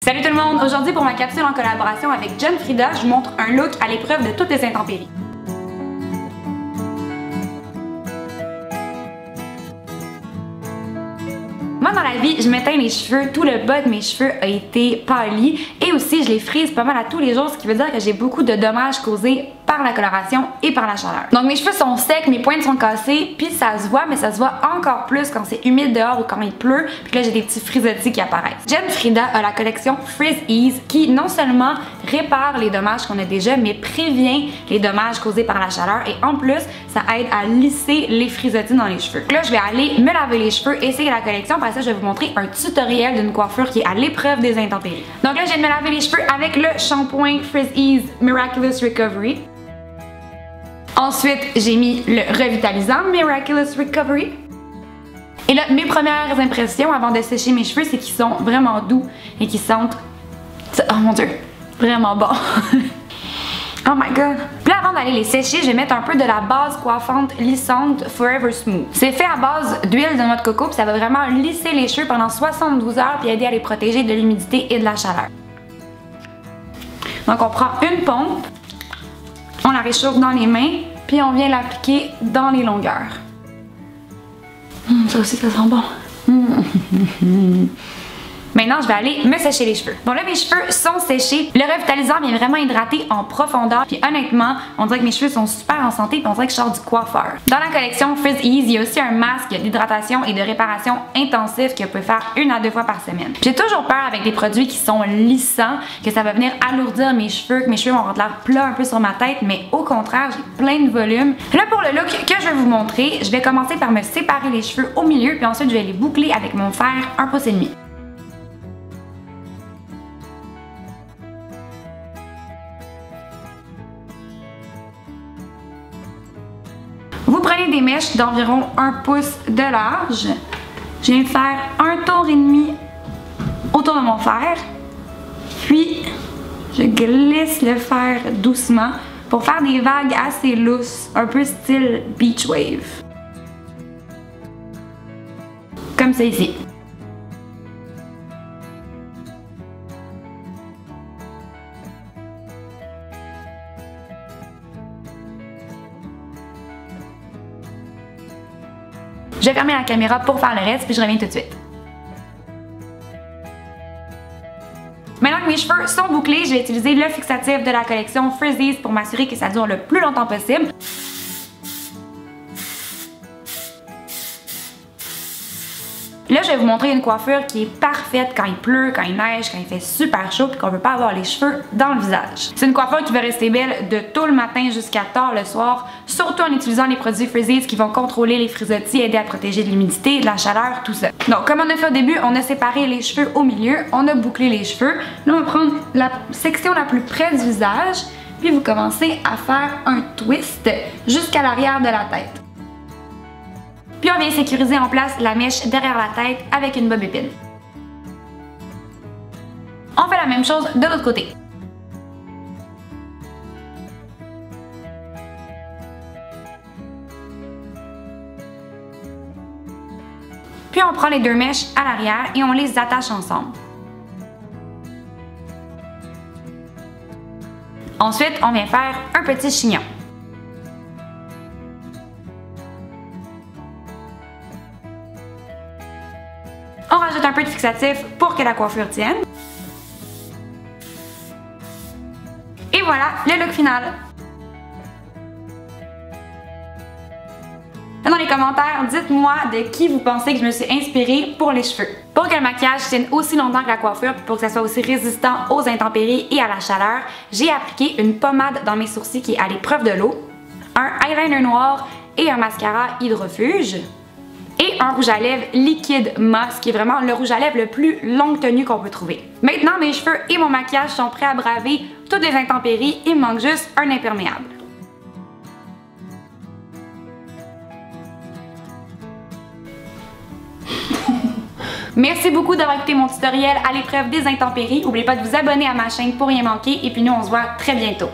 Salut tout le monde! Aujourd'hui pour ma capsule en collaboration avec Jen Frida, je vous montre un look à l'épreuve de toutes les intempéries. Moi dans la vie, je m'éteins les cheveux, tout le bas de mes cheveux a été pâli et aussi je les frise pas mal à tous les jours, ce qui veut dire que j'ai beaucoup de dommages causés par la coloration et par la chaleur. Donc mes cheveux sont secs, mes pointes sont cassées, puis ça se voit, mais ça se voit encore plus quand c'est humide dehors ou quand il pleut, puis là j'ai des petits frisottis qui apparaissent. Jen Frida a la collection Frizz Ease qui non seulement répare les dommages qu'on a déjà, mais prévient les dommages causés par la chaleur et en plus ça aide à lisser les frisottis dans les cheveux. Donc là je vais aller me laver les cheveux, essayer la collection, parce que je vais vous montrer un tutoriel d'une coiffure qui est à l'épreuve des intempéries. Donc là je viens de me laver les cheveux avec le shampoing Frizz Ease Miraculous Recovery. Ensuite, j'ai mis le revitalisant Miraculous Recovery. Et là, mes premières impressions avant de sécher mes cheveux, c'est qu'ils sont vraiment doux et qu'ils sentent, oh mon dieu, vraiment bon. Oh my god! Puis là, avant d'aller les sécher, je vais mettre un peu de la base coiffante lissante Forever Smooth. C'est fait à base d'huile de noix de coco, puis ça va vraiment lisser les cheveux pendant 72 heures puis aider à les protéger de l'humidité et de la chaleur. Donc on prend une pompe, on la réchauffe dans les mains, puis on vient l'appliquer dans les longueurs. Ça aussi, ça sent bon. Maintenant, je vais aller me sécher les cheveux. Bon là, mes cheveux sont séchés. Le revitalisant vient vraiment hydrater en profondeur. Puis honnêtement, on dirait que mes cheveux sont super en santé. Puis on dirait que je sors du coiffeur. Dans la collection Frizz Ease, il y a aussi un masque d'hydratation et de réparation intensif que vous pouvez faire 1 à 2 fois par semaine. J'ai toujours peur avec des produits qui sont lissants, que ça va venir alourdir mes cheveux, que mes cheveux vont avoir l'air plat un peu sur ma tête. Mais au contraire, j'ai plein de volume. Là, pour le look que je vais vous montrer, je vais commencer par me séparer les cheveux au milieu. Puis ensuite, je vais les boucler avec mon fer 1,5 pouce. Vous prenez des mèches d'environ 1 pouce de large. Je viens faire un tour et demi autour de mon fer. Puis, je glisse le fer doucement pour faire des vagues assez lousses, un peu style beach wave. Comme ça ici. Je vais fermer la caméra pour faire le reste, puis je reviens tout de suite. Maintenant que mes cheveux sont bouclés, je vais utiliser le fixatif de la collection Frizz Ease pour m'assurer que ça dure le plus longtemps possible. Là, je vais vous montrer une coiffure qui est parfaite quand il pleut, quand il neige, quand il fait super chaud, puis qu'on ne peut pas avoir les cheveux dans le visage. C'est une coiffure qui va rester belle de tôt le matin jusqu'à tard le soir, surtout en utilisant les produits Frizz Ease qui vont contrôler les frisottis, aider à protéger de l'humidité, de la chaleur, tout ça. Donc, comme on a fait au début, on a séparé les cheveux au milieu, on a bouclé les cheveux. Là, on va prendre la section la plus près du visage, puis vous commencez à faire un twist jusqu'à l'arrière de la tête. Puis on vient sécuriser en place la mèche derrière la tête avec une bob épine. On fait la même chose de l'autre côté. Puis on prend les deux mèches à l'arrière et on les attache ensemble. Ensuite, on vient faire un petit chignon. On rajoute un peu de fixatif pour que la coiffure tienne. Et voilà le look final. Dans les commentaires, dites-moi de qui vous pensez que je me suis inspirée pour les cheveux. Pour que le maquillage tienne aussi longtemps que la coiffure, puis pour que ça soit aussi résistant aux intempéries et à la chaleur, j'ai appliqué une pommade dans mes sourcils qui est à l'épreuve de l'eau, un eyeliner noir et un mascara hydrofuge. Et un rouge à lèvres liquide Moss, qui est vraiment le rouge à lèvres le plus longue tenue qu'on peut trouver. Maintenant, mes cheveux et mon maquillage sont prêts à braver toutes les intempéries. Il me manque juste un imperméable. Merci beaucoup d'avoir écouté mon tutoriel à l'épreuve des intempéries. N'oubliez pas de vous abonner à ma chaîne pour rien manquer. Et puis nous, on se voit très bientôt.